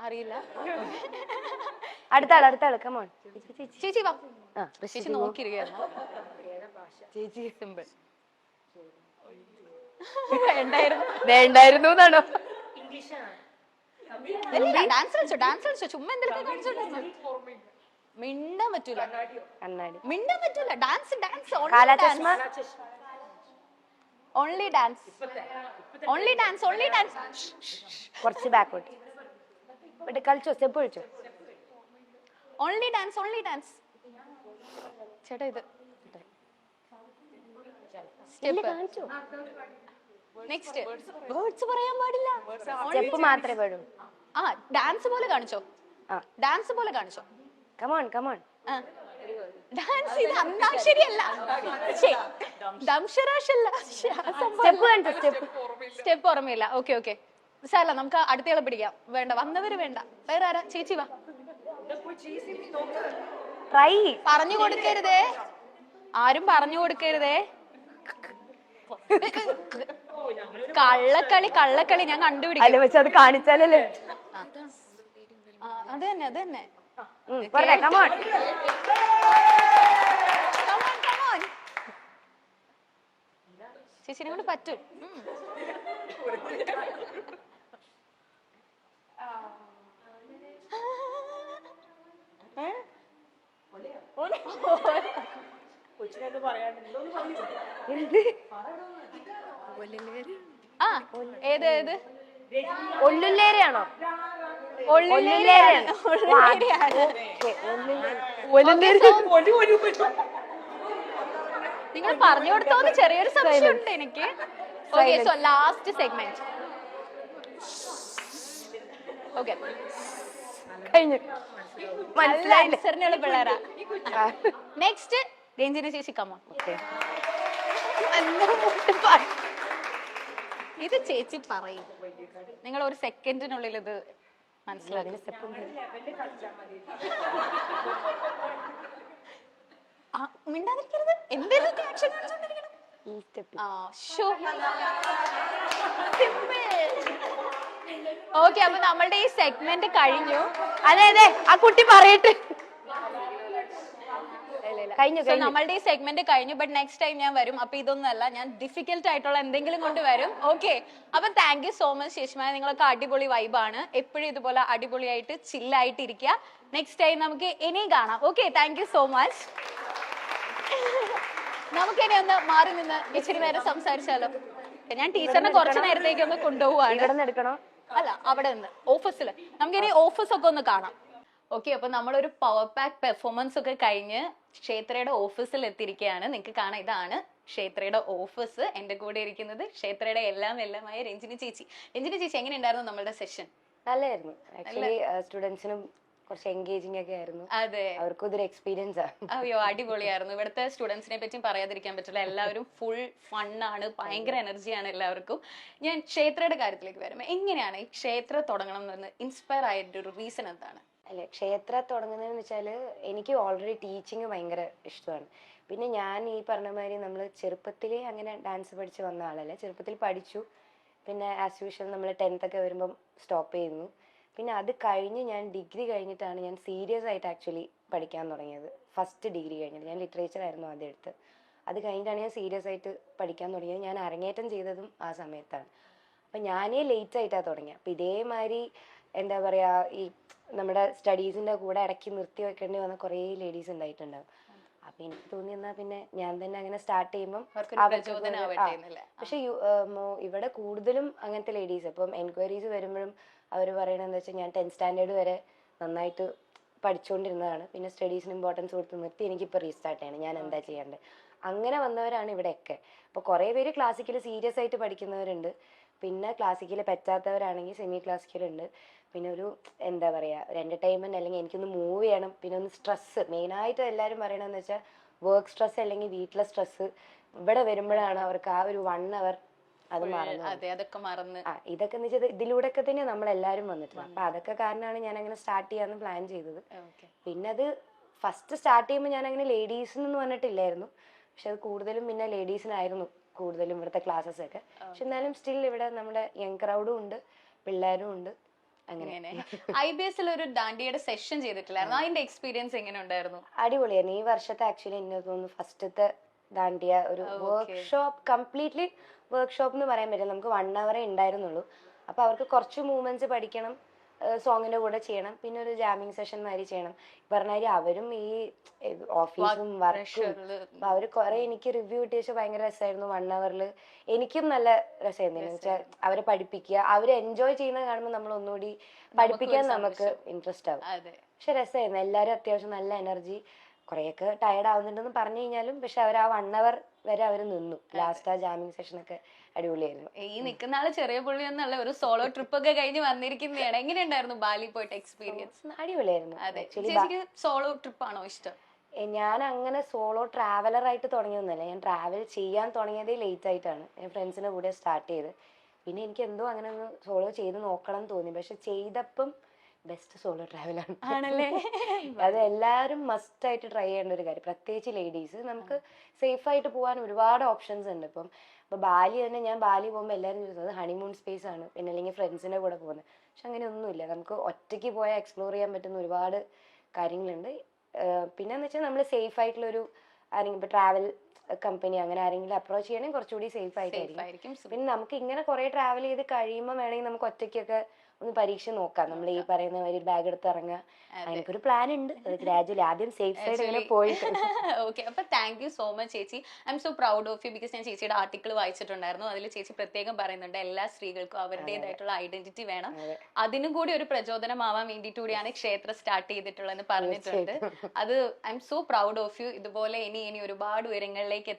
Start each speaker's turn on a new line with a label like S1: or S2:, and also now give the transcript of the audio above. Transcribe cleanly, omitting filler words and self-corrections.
S1: അറിയില്ല.
S2: അടുത്ത ആള് കമോൺ.
S1: ചേച്ചി വാ. ചേച്ചി നോക്കിയിരിക്കുന്നു.
S2: ചേച്ചി
S1: സിമ്പിൾ.
S2: വേണ്ടായിരുന്നു എന്നാണോ?
S1: ഡാൻസ് കളിച്ചോ ചുമ്മാ എന്തെങ്കിലും കാണിച്ചോണ്ടിരുന്നു. മിണ്ടാൻ പറ്റൂല. മിണ്ടാൻ പറ്റൂല. Dance only dance.
S2: കുറച്ച് ബാക്കോട്ട് കളിച്ചോ. സ്റ്റെപ്പ് കളിച്ചോ.
S1: Only dance. ചേട്ടാ ഇത് സ്റ്റെപ്പ്. നെക്സ്റ്റ് വേർഡ്സ് പറയാൻ പാടില്ല.
S2: സ്റ്റെപ്പ് മാത്രമേ പാടൂ.
S1: ഡാൻസ് പോലെ കാണിച്ചോ.
S2: കമോൺ.
S1: ഡാൻസ് ഇത് അന്താക്ഷരിയല്ല. ദംഷരാഷല്ല. സ്റ്റെപ്പ് ഓർമ്മയില്ല. ഓക്കെ സാരല്ല, നമുക്ക് അടുത്തയാളെ പിടിക്കാം. വേണ്ട, വന്നവര് വേണ്ട. വേറെ ആരാ? ചേച്ചി വാ. പറഞ്ഞു കൊടുക്കരുതേ, ആരും പറഞ്ഞു കൊടുക്കരുതേ. കള്ളക്കളി ഞാൻ കണ്ടുപിടിക്കും.
S2: പക്ഷെ അത് കാണിച്ചാലല്ലേ.
S1: അത് തന്നെ. ചേച്ചിനെ കൊണ്ട് പറ്റും. ഏത്
S2: ഒല്ലുല്ലേരയാണോ?
S1: നിങ്ങൾ പറഞ്ഞു കൊടുത്തോന്ന് ചെറിയൊരു സംശയമുണ്ട് എനിക്ക്. Okay, so last segment. Okay,
S2: കഴിഞ്ഞു.
S1: മനസ്സിലായില്ല പിള്ളേരാ. നെക്സ്റ്റ് രഞ്ജിനി ചേച്ചി കമോൺ. ഇത് ചേച്ചി പറയും. നിങ്ങൾ ഒരു സെക്കൻഡിനുള്ളിൽ ഇത് മനസ്സിലാക്കി. മിണ്ടാതിരിക്കരുത്. എന്തെങ്കിലും ആക്ഷൻ കാണിച്ചോണ്ടിരിക്കണം. ഓക്കെ, അപ്പൊ നമ്മളുടെ ഈ സെഗ്മെന്റ് കഴിഞ്ഞു.
S2: അതെ ആ കുട്ടി പറയട്ടെ.
S1: നമ്മളുടെ ഈ സെഗ്മെന്റ് കഴിഞ്ഞു. ബട്ട് നെക്സ്റ്റ് ടൈം ഞാൻ വരും. അപ്പൊ ഇതൊന്നുമല്ല, ഞാൻ ഡിഫിക്കൽട്ട് ആയിട്ടുള്ള എന്തെങ്കിലും കൊണ്ട് വരും. ഓക്കെ, അപ്പൊ താങ്ക് യു സോ മച്ച് ശേഷമായ. നിങ്ങളൊക്കെ അടിപൊളി വൈബാണ്. എപ്പോഴും ഇതുപോലെ അടിപൊളിയായിട്ട് ചില്ലായിട്ട് ഇരിക്കുക. നെക്സ്റ്റ് ടൈം നമുക്ക് ഇനിയും കാണാം. Okay, thank you so much. നമുക്കിനി ഒന്ന് മാറി നിന്ന് ഇച്ചിരി നേരം സംസാരിച്ചാലോ? ഞാൻ ടീച്ചറിനെ കുറച്ചു നേരത്തേക്ക് ഒന്ന് കൊണ്ടുപോവാണ്. അല്ല, അവിടെ നിന്ന് ഓഫീസിൽ നമുക്കിനി ഓഫീസൊക്കെ ഒന്ന് കാണാം. ഓക്കെ, അപ്പൊ നമ്മളൊരു പവർ പാക്ക് പെർഫോമൻസ് ഒക്കെ കഴിഞ്ഞ് ക്ഷേത്രയുടെ ഓഫീസിൽ എത്തിയിരിക്കുകയാണ്. നിങ്ങൾക്ക് കാണാം, ഇതാണ് ക്ഷേത്രയുടെ ഓഫീസ്. എന്റെ കൂടെ ഇരിക്കുന്നത് ക്ഷേത്രയുടെ എല്ലാമായ രഞ്ജിനി ചേച്ചി. എങ്ങനെ ഉണ്ടായിരുന്നു നമ്മുടെ സെഷൻ?
S2: നല്ലായിരുന്നു. ആക്ച്വലി സ്റ്റുഡൻസിനും കുറച്ച് എൻഗേജിംഗ് ഒക്കെ ആയിരുന്നു.
S1: അതെ,
S2: അവർക്കും ഇതൊരു എക്സ്പീരിയൻസ് ആണ്.
S1: അയ്യോ, അടിപൊളിയായിരുന്നു. ഇവിടുത്തെ സ്റ്റുഡൻസിനെ പറ്റിയും പറയാതിരിക്കാൻ പറ്റില്ല. എല്ലാവരും ഫുൾ ഫണ്ണാണ്, ഭയങ്കര എനർജിയാണ് എല്ലാവർക്കും. ഞാൻ ക്ഷേത്രയുടെ കാര്യത്തിലേക്ക് വരും. എങ്ങനെയാണ് ഈ ക്ഷേത്രം തുടങ്ങണം എന്ന് ഇൻസ്പയർ ആയിട്ട് ഒരു റീസൺ എന്താണ്?
S2: അല്ലെ, ക്ഷേത്രം തുടങ്ങുന്നതെന്ന് വെച്ചാൽ എനിക്ക് ഓൾറെഡി ടീച്ചിങ് ഭയങ്കര ഇഷ്ടമാണ്. പിന്നെ ഞാൻ ഈ പറഞ്ഞ മാതിരി നമ്മൾ ചെറുപ്പത്തിലേ അങ്ങനെ ഡാൻസ് പഠിച്ച് വന്ന ആളല്ല. ചെറുപ്പത്തിൽ പഠിച്ചു, പിന്നെ ആസ് യൂഷ്വൽ നമ്മൾ 10th ഒക്കെ വരുമ്പം സ്റ്റോപ്പ് ചെയ്യുന്നു. പിന്നെ അത് കഴിഞ്ഞ് ഞാൻ ഡിഗ്രി കഴിഞ്ഞിട്ടാണ് ഞാൻ സീരിയസ് ആയിട്ട് ആക്ച്വലി പഠിക്കാൻ തുടങ്ങിയത്. ഫസ്റ്റ് ഡിഗ്രി കഴിഞ്ഞിട്ട് ഞാൻ ലിറ്ററേച്ചർ ആയിരുന്നു ആദ്യം എടുത്ത്. അത് കഴിഞ്ഞിട്ടാണ് ഞാൻ സീരിയസ് ആയിട്ട് പഠിക്കാൻ തുടങ്ങിയത്. ഞാൻ അരങ്ങേറ്റം ചെയ്തതും ആ സമയത്താണ്. അപ്പം ഞാനേ ലേറ്റ് ആയിട്ടാണ് തുടങ്ങിയത്. അപ്പം ഇതേമാതിരി എന്താ പറയുക, ഈ നമ്മുടെ സ്റ്റഡീസിൻ്റെ കൂടെ ഇടയ്ക്ക് നിർത്തി വെക്കേണ്ടി വന്ന കുറേ ലേഡീസ് ഉണ്ടായിട്ടുണ്ടാവും. അപ്പം എനിക്ക് തോന്നി എന്നാൽ പിന്നെ ഞാൻ തന്നെ അങ്ങനെ സ്റ്റാർട്ട് ചെയ്യുമ്പം പക്ഷെ ഇവിടെ കൂടുതലും അങ്ങനത്തെ ലേഡീസ്. ഇപ്പം എൻക്വയറീസ് വരുമ്പോഴും അവർ പറയണതെന്ന് വെച്ചാൽ ഞാൻ 10th സ്റ്റാൻഡേർഡ് വരെ നന്നായിട്ട് പഠിച്ചുകൊണ്ടിരുന്നതാണ്. പിന്നെ സ്റ്റഡീസിന് ഇമ്പോർട്ടൻസ് കൊടുത്ത് നിർത്തി എനിക്കിപ്പോൾ റീസ്റ്റാർട്ട് ചെയ്യണം, ഞാൻ എന്താ ചെയ്യേണ്ടത്. അങ്ങനെ വന്നവരാണ് ഇവിടെയൊക്കെ. അപ്പോൾ കുറേ പേര് ക്ലാസിക്കൽ സീരിയസ് ആയിട്ട് പഠിക്കുന്നവരുണ്ട്. പിന്നെ ക്ലാസിക്കൽ പറ്റാത്തവരാണെങ്കിൽ സെമി ക്ലാസിക്കലുണ്ട്. പിന്നെ ഒരു എന്താ പറയുക, ഒരു എൻ്റർടൈൻമെൻറ്റ്, അല്ലെങ്കിൽ എനിക്കൊന്ന് മൂവ് ചെയ്യണം. പിന്നെ ഒന്ന് സ്ട്രെസ്സ്, മെയിനായിട്ട് എല്ലാവരും പറയണമെന്ന് വെച്ചാൽ വർക്ക് സ്ട്രെസ് അല്ലെങ്കിൽ വീട്ടിലെ സ്ട്രെസ്സ് ഇവിടെ വരുമ്പോഴാണ് അവർക്ക് ആ ഒരു 1 hour അത് മറന്നു. ഇതൊക്കെ എന്ന് വെച്ചാൽ ഇതിലൂടെ ഒക്കെ തന്നെ നമ്മളെല്ലാവരും വന്നിട്ടുണ്ട്. അപ്പൊ അതൊക്കെ കാരണമാണ് ഞാൻ അങ്ങനെ സ്റ്റാർട്ട് ചെയ്യാന്ന് പ്ലാൻ ചെയ്തത്. പിന്നെ അത് ഫസ്റ്റ് സ്റ്റാർട്ട് ചെയ്യുമ്പോൾ ഞാൻ അങ്ങനെ ലേഡീസിനൊന്നും വന്നിട്ടില്ലായിരുന്നു. പക്ഷെ അത് കൂടുതലും പിന്നെ ലേഡീസിനായിരുന്നു കൂടുതലും ഇവിടുത്തെ ക്ലാസ്സസ് ഒക്കെ. പക്ഷെ എന്നാലും സ്റ്റിൽ ഇവിടെ നമ്മുടെ യങ് ക്രൗഡും ഉണ്ട്, പിള്ളേരും ഉണ്ട്. അങ്ങനെ
S1: IBS ഒരു ഡാൻഡിയുടെ സെഷൻ ചെയ്തിട്ടില്ലായിരുന്നു, അതിന്റെ എക്സ്പീരിയൻസ് എങ്ങനെ ഉണ്ടായിരുന്നു?
S2: അടിപൊളിയായിരുന്നു. ഈ വർഷത്തെ ആക്ച്വലി എനിക്ക് തോന്നുന്നു ഫസ്റ്റത്തെ ദാണ്ടിയ ഒരു വർക്ക്ഷോപ്പ്, കംപ്ലീറ്റ്ലി വർക്ക്ഷോപ്പ് എന്ന് പറയാൻ പറ്റില്ല, നമുക്ക് 1 hour ഉണ്ടായിരുന്നുള്ളൂ. അപ്പൊ അവർക്ക് കുറച്ച് മൂവ്മെന്റ്സ് പഠിക്കണം, സോങ്ങിന്റെ കൂടെ ചെയ്യണം, പിന്നെ ഒരു ജാമിങ് സെഷൻ മാതിരി ചെയ്യണം. പറഞ്ഞാല് അവരും ഈ ഓഫീസും വർക്കും, അപ്പൊ അവര് കുറെ എനിക്ക് റിവ്യൂ കിട്ടിയ ഭയങ്കര രസമായിരുന്നു. 1 hour എനിക്കും നല്ല രസമായിരുന്നു. എന്ന് വെച്ചാൽ അവരെ പഠിപ്പിക്കുക, അവര് എൻജോയ് ചെയ്യുന്നത് കാണുമ്പോൾ നമ്മൾ ഒന്നുകൂടി പഠിപ്പിക്കാൻ നമുക്ക് ഇൻട്രസ്റ്റ് ആവും. പക്ഷെ രസമായിരുന്നു. എല്ലാരും അത്യാവശ്യം നല്ല എനർജി, കുറെയൊക്കെ ടയർഡ് ആവുന്നുണ്ടെന്ന് പറഞ്ഞു കഴിഞ്ഞാലും പക്ഷെ അവർ ആ 1 hour വരെ അവർ നിന്നു. ലാസ്റ്റ് ആ ജാമിങ് സെഷൻ ഒക്കെ അടിപൊളിയായിരുന്നു.
S1: ഈ നിൽക്കുന്ന ആള് ചെറിയ പുള്ളി ഒന്നല്ല, ഒരു സോളോ ട്രിപ്പ് ഒക്കെ കഴിഞ്ഞ് വന്നിരിക്കുന്നതാണ്. എങ്ങനെയുണ്ടായിരുന്നു ബാലി പോയിട്ട് എക്സ്പീരിയൻസ്?
S2: അടിപൊളിയായിരുന്നു.
S1: ചേച്ചിക്ക് സോളോ ട്രിപ്പ് ആണോ ഇഷ്ടം?
S2: ഞാൻ അങ്ങനെ സോളോ ട്രാവലർ ആയിട്ട് തുടങ്ങിയൊന്നുമല്ല. ഞാൻ ട്രാവൽ ചെയ്യാൻ തുടങ്ങിയതേ ലേറ്റ് ആയിട്ടാണ്. ഞാൻ ഫ്രണ്ട്സിന്റെ കൂടെ സ്റ്റാർട്ട് ചെയ്ത്. പിന്നെ എനിക്ക് എന്തോ അങ്ങനെ ഒന്ന് സോളോ ചെയ്ത് നോക്കണം എന്ന് തോന്നി. പക്ഷെ ചെയ്തപ്പം ബെസ്റ്റ് സോളോ ട്രാവലാണ്.
S1: ആണല്ലേ?
S2: അത് എല്ലാവരും മസ്റ്റ് ആയിട്ട് ട്രൈ ചെയ്യേണ്ട ഒരു കാര്യം, പ്രത്യേകിച്ച് ലേഡീസ്. നമുക്ക് സേഫ് ആയിട്ട് പോകാൻ ഒരുപാട് ഓപ്ഷൻസ് ഉണ്ട്. ഇപ്പൊ ബാലി തന്നെ, ഞാൻ ബാലി പോകുമ്പോൾ എല്ലാവരും ചോദിച്ചത് ഹണിമൂൺ സ്പേസ് ആണ്, പിന്നെ അല്ലെങ്കിൽ ഫ്രണ്ട്സിന്റെ കൂടെ പോകുന്നത്. പക്ഷെ അങ്ങനെ ഒന്നുമില്ല. നമുക്ക് ഒറ്റയ്ക്ക് പോയാൽ എക്സ്പ്ലോർ ചെയ്യാൻ പറ്റുന്ന ഒരുപാട് കാര്യങ്ങളുണ്ട്. പിന്നെന്ന് വെച്ചാൽ നമ്മൾ സേഫ് ആയിട്ടുള്ളൊരു ആരെങ്കിലും ഇപ്പൊ ട്രാവൽ കമ്പനി അങ്ങനെ ആരെങ്കിലും അപ്രോച്ച് ചെയ്യണമെങ്കിൽ കുറച്ചുകൂടി സേഫ് ആയിട്ടായിരിക്കും. പിന്നെ നമുക്ക് ഇങ്ങനെ കുറെ ട്രാവൽ ചെയ്ത് കഴിയുമ്പോൾ വേണമെങ്കിൽ നമുക്ക് ഒറ്റയ്ക്കൊക്കെ ഒന്ന് പരീക്ഷ നോക്കാം. നമ്മൾ ഈ പറയുന്ന ഒരു ബാഗ് എടുത്ത് ഇറങ്ങുക, എനിക്കൊരു പ്ലാൻ ഉണ്ട്. ഗ്രാജുവലി ആദ്യം സേഫ് സൈഡ് ഇങ്ങനെ പോയിട്ട്.
S1: ഓക്കെ, അപ്പൊ താങ്ക് യു സോ മച്ച് ചേച്ചി. I'm so proud of you. Because ഞാൻ ചേച്ചിയുടെ ആർട്ടിക്കിൾ വായിച്ചിട്ടുണ്ടായിരുന്നു. അതിൽ ചേച്ചി പ്രത്യേകം പറയുന്നുണ്ട് എല്ലാ സ്ത്രീകൾക്കും അവരുടേതായിട്ടുള്ള ഐഡന്റിറ്റി വേണം, അതിനും കൂടി ഒരു പ്രചോദനമാവാൻ വേണ്ടിയിട്ട് കൂടിയാണ് ക്ഷേത്രം സ്റ്റാർട്ട് ചെയ്തിട്ടുള്ളതെന്ന് പറഞ്ഞിട്ടുണ്ട്. അത് I'm so proud of you. ഇതുപോലെ ഇനി ഒരുപാട് ഉയരങ്ങളിലേക്ക്